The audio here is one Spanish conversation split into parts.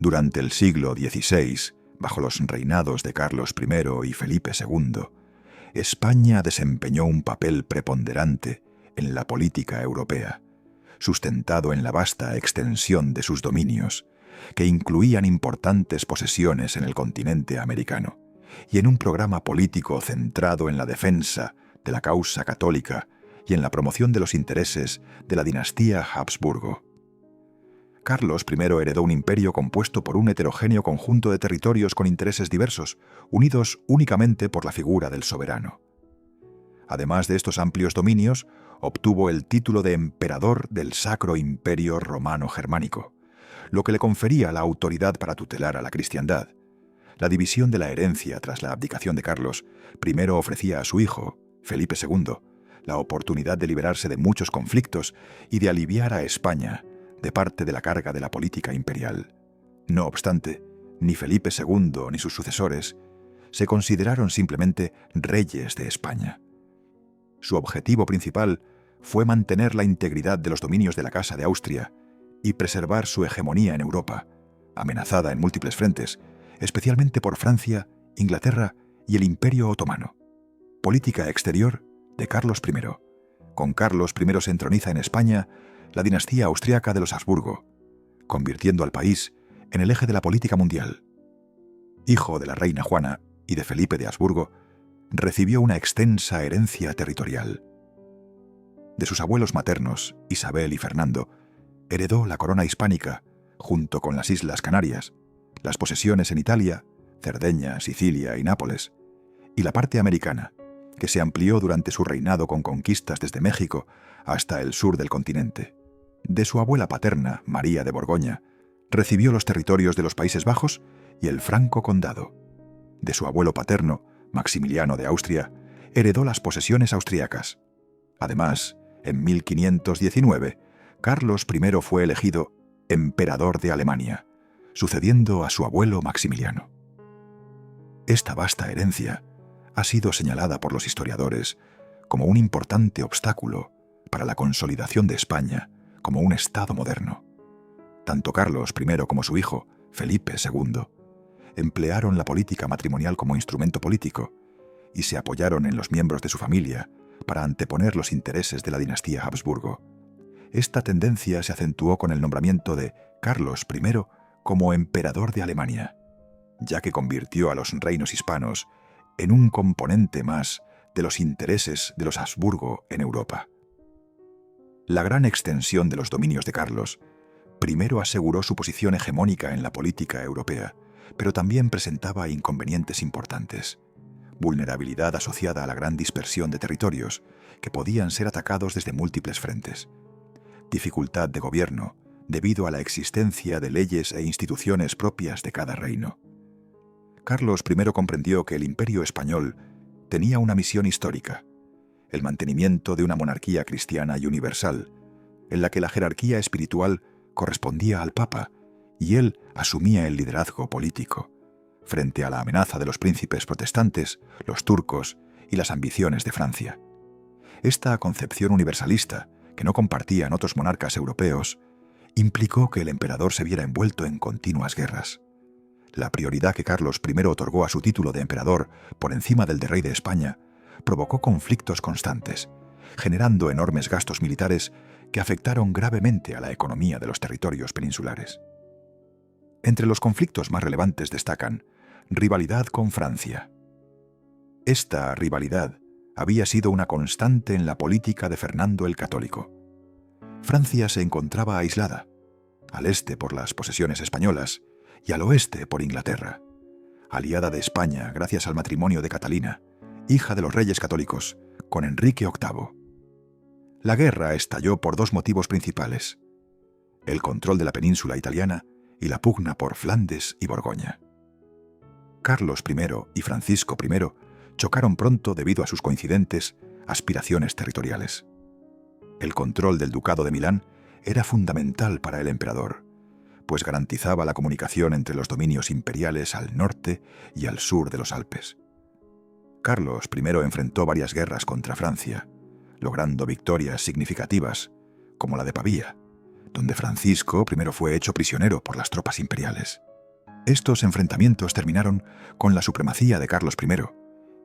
Durante el siglo XVI, bajo los reinados de Carlos I y Felipe II, España desempeñó un papel preponderante en la política europea, sustentado en la vasta extensión de sus dominios, que incluían importantes posesiones en el continente americano, y en un programa político centrado en la defensa de la causa católica y en la promoción de los intereses de la dinastía Habsburgo. Carlos I heredó un imperio compuesto por un heterogéneo conjunto de territorios con intereses diversos, unidos únicamente por la figura del soberano. Además de estos amplios dominios, obtuvo el título de emperador del Sacro Imperio Romano Germánico, lo que le confería la autoridad para tutelar a la cristiandad. La división de la herencia tras la abdicación de Carlos primero ofrecía a su hijo, Felipe II, la oportunidad de liberarse de muchos conflictos y de aliviar a España de parte de la carga de la política imperial. No obstante, ni Felipe II ni sus sucesores se consideraron simplemente reyes de España. Su objetivo principal fue mantener la integridad de los dominios de la Casa de Austria y preservar su hegemonía en Europa, amenazada en múltiples frentes, especialmente por Francia, Inglaterra y el Imperio Otomano. Política exterior de Carlos I. Con Carlos I se entroniza en España la dinastía austriaca de los Habsburgo, convirtiendo al país en el eje de la política mundial. Hijo de la reina Juana y de Felipe de Habsburgo, recibió una extensa herencia territorial. De sus abuelos maternos, Isabel y Fernando, heredó la corona hispánica, junto con las Islas Canarias, las posesiones en Italia, Cerdeña, Sicilia y Nápoles, y la parte americana, que se amplió durante su reinado con conquistas desde México hasta el sur del continente. De su abuela paterna, María de Borgoña, recibió los territorios de los Países Bajos y el Franco Condado. De su abuelo paterno, Maximiliano de Austria, heredó las posesiones austriacas. Además, en 1519, Carlos I fue elegido emperador de Alemania, sucediendo a su abuelo Maximiliano. Esta vasta herencia ha sido señalada por los historiadores como un importante obstáculo para la consolidación de España como un Estado moderno. Tanto Carlos I como su hijo, Felipe II, emplearon la política matrimonial como instrumento político y se apoyaron en los miembros de su familia para anteponer los intereses de la dinastía Habsburgo. Esta tendencia se acentuó con el nombramiento de Carlos I como emperador de Alemania, ya que convirtió a los reinos hispanos en un componente más de los intereses de los Habsburgo en Europa. La gran extensión de los dominios de Carlos primero aseguró su posición hegemónica en la política europea, pero también presentaba inconvenientes importantes. Vulnerabilidad asociada a la gran dispersión de territorios, que podían ser atacados desde múltiples frentes. Dificultad de gobierno, debido a la existencia de leyes e instituciones propias de cada reino. Carlos I comprendió que el Imperio español tenía una misión histórica: el mantenimiento de una monarquía cristiana y universal, en la que la jerarquía espiritual correspondía al Papa y él asumía el liderazgo político, frente a la amenaza de los príncipes protestantes, los turcos y las ambiciones de Francia. Esta concepción universalista, que no compartían otros monarcas europeos, implicó que el emperador se viera envuelto en continuas guerras. La prioridad que Carlos I otorgó a su título de emperador por encima del de rey de España provocó conflictos constantes, generando enormes gastos militares que afectaron gravemente a la economía de los territorios peninsulares. Entre los conflictos más relevantes destacan rivalidad con Francia. Esta rivalidad había sido una constante en la política de Fernando el Católico. Francia se encontraba aislada, al este por las posesiones españolas y al oeste por Inglaterra, aliada de España gracias al matrimonio de Catalina, hija de los reyes católicos, con Enrique VIII. La guerra estalló por dos motivos principales: el control de la península italiana y la pugna por Flandes y Borgoña. Carlos I y Francisco I chocaron pronto debido a sus coincidentes aspiraciones territoriales. El control del Ducado de Milán era fundamental para el emperador, pues garantizaba la comunicación entre los dominios imperiales al norte y al sur de los Alpes. Carlos I enfrentó varias guerras contra Francia, logrando victorias significativas, como la de Pavía, donde Francisco I fue hecho prisionero por las tropas imperiales. Estos enfrentamientos terminaron con la supremacía de Carlos I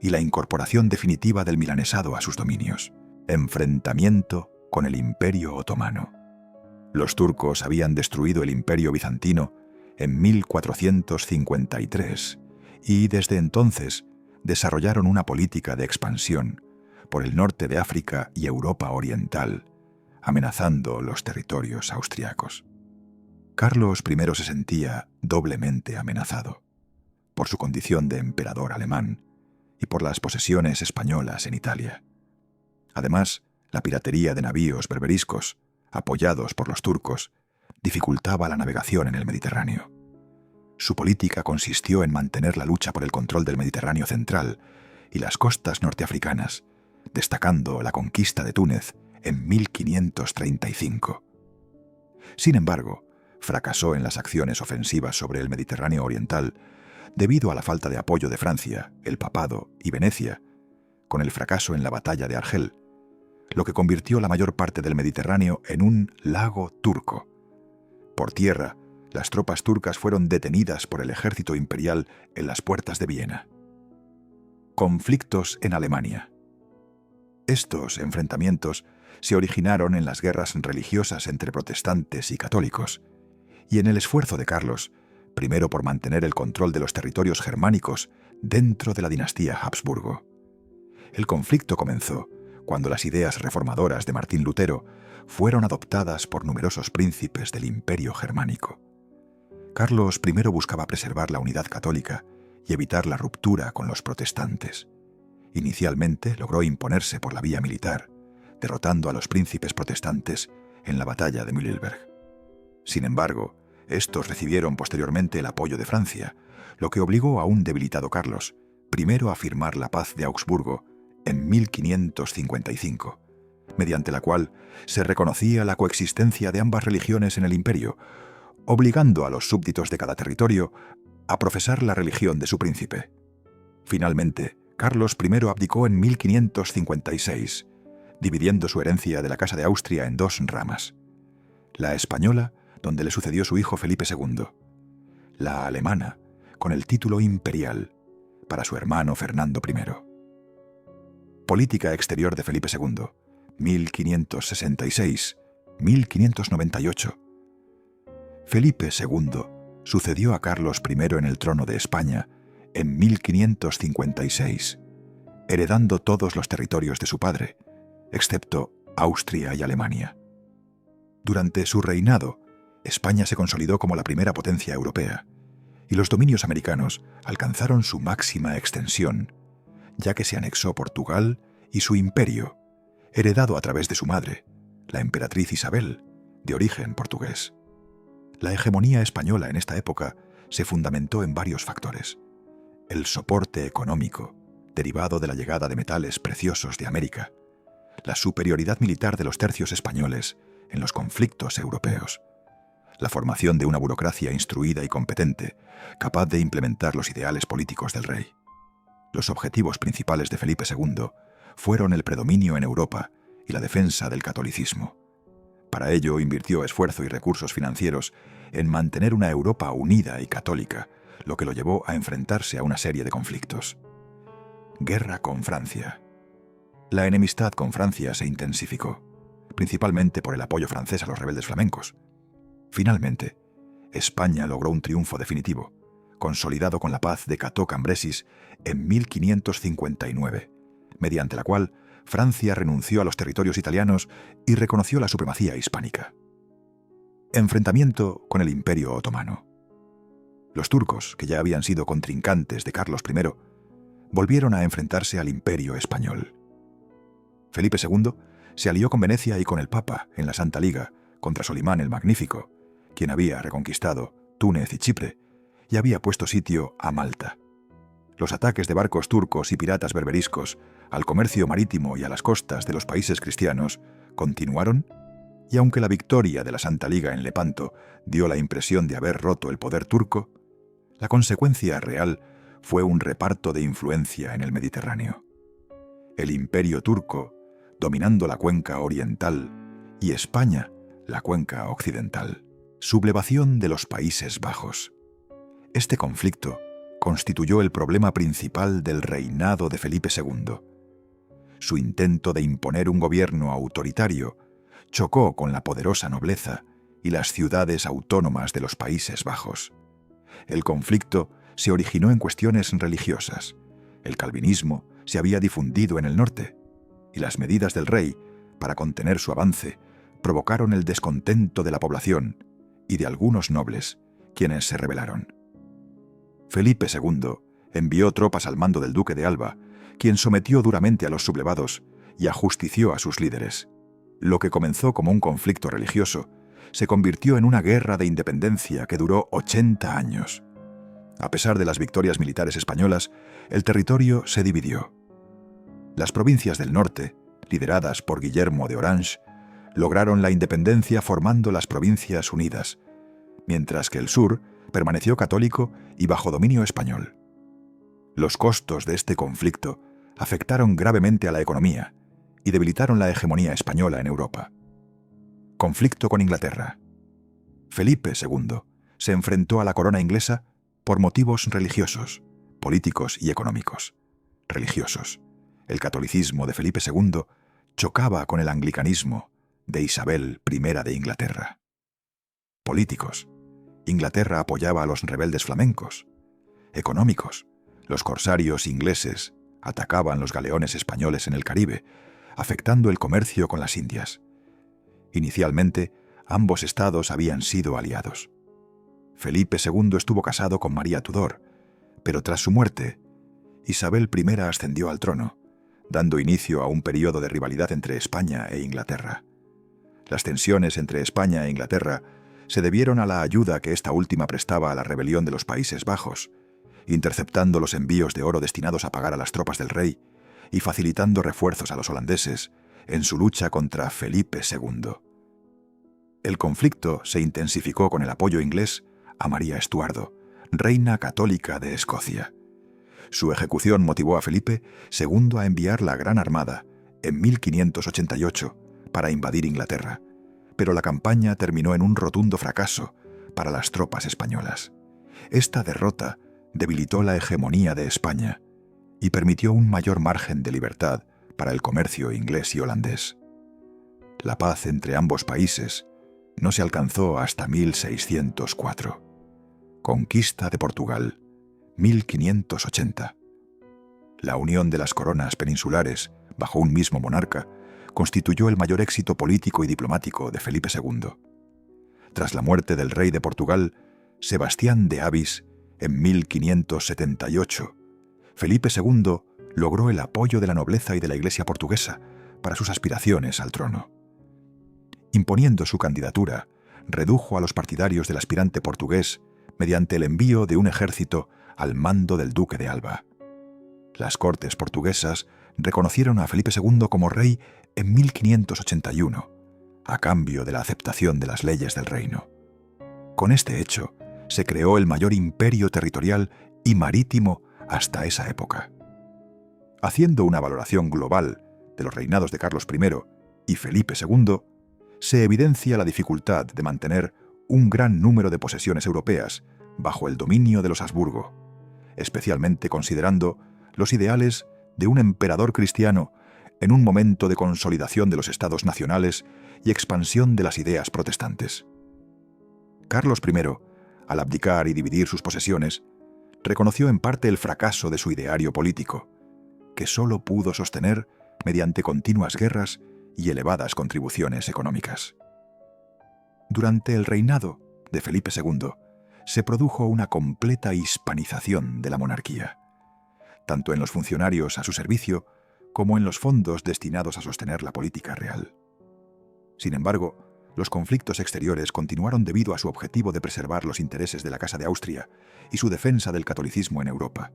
y la incorporación definitiva del milanesado a sus dominios. Enfrentamiento con el Imperio Otomano. Los turcos habían destruido el Imperio Bizantino en 1453 y desde entonces desarrollaron una política de expansión por el norte de África y Europa Oriental, amenazando los territorios austriacos. Carlos I se sentía doblemente amenazado por su condición de emperador alemán y por las posesiones españolas en Italia. Además, la piratería de navíos berberiscos, apoyados por los turcos, dificultaba la navegación en el Mediterráneo. Su política consistió en mantener la lucha por el control del Mediterráneo central y las costas norteafricanas, destacando la conquista de Túnez en 1535. Sin embargo, fracasó en las acciones ofensivas sobre el Mediterráneo oriental debido a la falta de apoyo de Francia, el Papado y Venecia, con el fracaso en la batalla de Argel, lo que convirtió la mayor parte del Mediterráneo en un lago turco. Por tierra, las tropas turcas fueron detenidas por el ejército imperial en las puertas de Viena. Conflictos en Alemania. Estos enfrentamientos se originaron en las guerras religiosas entre protestantes y católicos, y en el esfuerzo de Carlos, primero por mantener el control de los territorios germánicos dentro de la dinastía Habsburgo. El conflicto comenzó cuando las ideas reformadoras de Martín Lutero fueron adoptadas por numerosos príncipes del Imperio Germánico. Carlos I buscaba preservar la unidad católica y evitar la ruptura con los protestantes. Inicialmente logró imponerse por la vía militar, derrotando a los príncipes protestantes en la batalla de Mühlberg. Sin embargo, estos recibieron posteriormente el apoyo de Francia, lo que obligó a un debilitado Carlos primero a firmar la paz de Augsburgo en 1555, mediante la cual se reconocía la coexistencia de ambas religiones en el imperio, obligando a los súbditos de cada territorio a profesar la religión de su príncipe. Finalmente, Carlos I abdicó en 1556, dividiendo su herencia de la Casa de Austria en dos ramas: la española, donde le sucedió su hijo Felipe II; la alemana, con el título imperial, para su hermano Fernando I. Política exterior de Felipe II, 1566-1598. Felipe II sucedió a Carlos I en el trono de España en 1556, heredando todos los territorios de su padre, excepto Austria y Alemania. Durante su reinado, España se consolidó como la primera potencia europea, y los dominios americanos alcanzaron su máxima extensión, ya que se anexó Portugal y su imperio, heredado a través de su madre, la emperatriz Isabel, de origen portugués. La hegemonía española en esta época se fundamentó en varios factores: el soporte económico, derivado de la llegada de metales preciosos de América; la superioridad militar de los tercios españoles en los conflictos europeos; la formación de una burocracia instruida y competente, capaz de implementar los ideales políticos del rey. Los objetivos principales de Felipe II fueron el predominio en Europa y la defensa del catolicismo. Para ello invirtió esfuerzo y recursos financieros en mantener una Europa unida y católica, lo que lo llevó a enfrentarse a una serie de conflictos. Guerra con Francia. La enemistad con Francia se intensificó, principalmente por el apoyo francés a los rebeldes flamencos. Finalmente, España logró un triunfo definitivo, consolidado con la paz de Cateau-Cambrésis en 1559, mediante la cual Francia renunció a los territorios italianos y reconoció la supremacía hispánica. Enfrentamiento con el Imperio Otomano. Los turcos, que ya habían sido contrincantes de Carlos I, volvieron a enfrentarse al Imperio español. Felipe II se alió con Venecia y con el Papa en la Santa Liga contra Solimán el Magnífico, quien había reconquistado Túnez y Chipre y había puesto sitio a Malta. Los ataques de barcos turcos y piratas berberiscos al comercio marítimo y a las costas de los países cristianos continuaron, y aunque la victoria de la Santa Liga en Lepanto dio la impresión de haber roto el poder turco, la consecuencia real fue un reparto de influencia en el Mediterráneo. El Imperio turco dominando la cuenca oriental y España la cuenca occidental. Sublevación de los Países Bajos. Este conflicto constituyó el problema principal del reinado de Felipe II. Su intento de imponer un gobierno autoritario chocó con la poderosa nobleza y las ciudades autónomas de los Países Bajos. El conflicto se originó en cuestiones religiosas. El calvinismo se había difundido en el norte, y las medidas del rey para contener su avance provocaron el descontento de la población y de algunos nobles, quienes se rebelaron. Felipe II envió tropas al mando del duque de Alba, quien sometió duramente a los sublevados y ajustició a sus líderes. Lo que comenzó como un conflicto religioso se convirtió en una guerra de independencia que duró 80 años. A pesar de las victorias militares españolas, el territorio se dividió. Las provincias del norte, lideradas por Guillermo de Orange, lograron la independencia formando las Provincias Unidas, mientras que el sur permaneció católico y bajo dominio español. Los costos de este conflicto afectaron gravemente a la economía y debilitaron la hegemonía española en Europa. Conflicto con Inglaterra. Felipe II se enfrentó a la corona inglesa por motivos religiosos, políticos y económicos. Religiosos. El catolicismo de Felipe II chocaba con el anglicanismo de Isabel I de Inglaterra. Políticos. Inglaterra apoyaba a los rebeldes flamencos. Económicos. Los corsarios ingleses atacaban los galeones españoles en el Caribe, afectando el comercio con las Indias. Inicialmente, ambos estados habían sido aliados. Felipe II estuvo casado con María Tudor, pero tras su muerte, Isabel I ascendió al trono, dando inicio a un periodo de rivalidad entre España e Inglaterra. Las tensiones entre España e Inglaterra se debieron a la ayuda que esta última prestaba a la rebelión de los Países Bajos, interceptando los envíos de oro destinados a pagar a las tropas del rey y facilitando refuerzos a los holandeses en su lucha contra Felipe II. El conflicto se intensificó con el apoyo inglés a María Estuardo, reina católica de Escocia. Su ejecución motivó a Felipe II a enviar la Gran Armada en 1588 para invadir Inglaterra, pero la campaña terminó en un rotundo fracaso para las tropas españolas. Esta derrota debilitó la hegemonía de España y permitió un mayor margen de libertad para el comercio inglés y holandés. La paz entre ambos países no se alcanzó hasta 1604. Conquista de Portugal, 1580. La unión de las coronas peninsulares bajo un mismo monarca constituyó el mayor éxito político y diplomático de Felipe II. Tras la muerte del rey de Portugal, Sebastián de Avis, en 1578, Felipe II logró el apoyo de la nobleza y de la Iglesia portuguesa para sus aspiraciones al trono. Imponiendo su candidatura, redujo a los partidarios del aspirante portugués mediante el envío de un ejército al mando del duque de Alba. Las cortes portuguesas reconocieron a Felipe II como rey en 1581, a cambio de la aceptación de las leyes del reino. Con este hecho, se creó el mayor imperio territorial y marítimo hasta esa época. Haciendo una valoración global de los reinados de Carlos I y Felipe II, se evidencia la dificultad de mantener un gran número de posesiones europeas bajo el dominio de los Habsburgo, especialmente considerando los ideales de un emperador cristiano en un momento de consolidación de los estados nacionales y expansión de las ideas protestantes. Carlos I, al abdicar y dividir sus posesiones, reconoció en parte el fracaso de su ideario político, que solo pudo sostener mediante continuas guerras y elevadas contribuciones económicas. Durante el reinado de Felipe II, se produjo una completa hispanización de la monarquía, tanto en los funcionarios a su servicio como en los fondos destinados a sostener la política real. Sin embargo, los conflictos exteriores continuaron debido a su objetivo de preservar los intereses de la Casa de Austria y su defensa del catolicismo en Europa.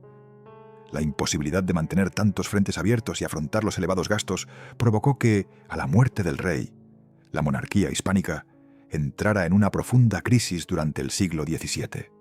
La imposibilidad de mantener tantos frentes abiertos y afrontar los elevados gastos provocó que, a la muerte del rey, la monarquía hispánica entrara en una profunda crisis durante el siglo XVII.